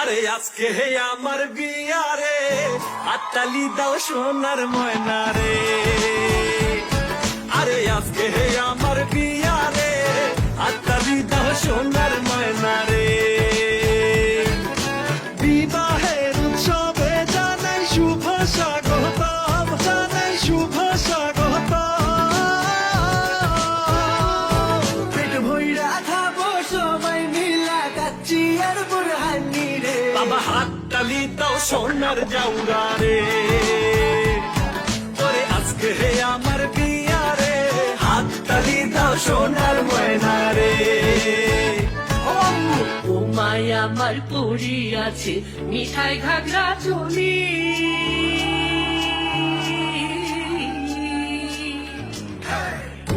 আরে আজকে হে আমার বিয়া রে, হাততালি দাও সোনার ময়না রে। আরে আজকে হে আমার বিয়া রে, হাততালি দাও সোনার ময়না রে। বিবাহের উৎসবে জানাই শুভ স্বাগতম, জানাই শুভ স্বাগতম। পেট ভইরা খাবো সবাই মিলা কাচ্চি আর বুরহানি রে। বাবা হাততালি দাও সোনার জাউরা রে। ওরে আজকে হে আমার বিয়া রে, হাততালি দাও সোনার ময়না রে। ও মায়া আমার পড়ি আছে মিঠাই ঘাগরা চলি,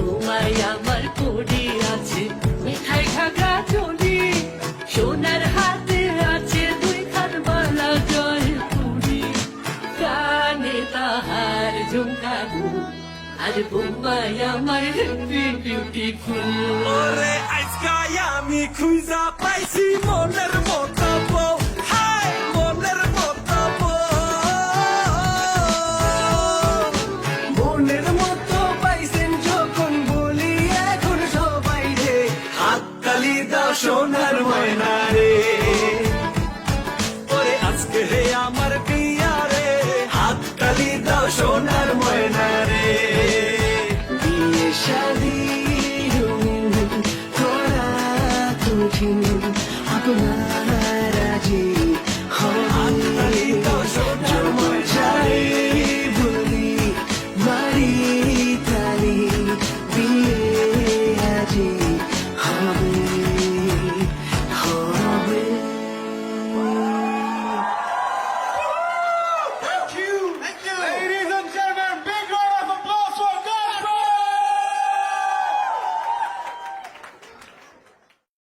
ও মায়া আমার পড়ি আছে মিঠাই ঘাগরা চলি, সোনার হাতে আছে দুই খান বালা জয় পুরি, কানে তাহার ঝুমকাবু আর বোম্বাই আমার বিউটিফুল। ওরে আজকাই আমি খুঁজা পাইছি মনের মতো বউ, হাই মনের মতো বউ। মনের মতো পাইছেন যখন বলি এখন সবাই রে, হাততালি দাও সোনার ময়না রে।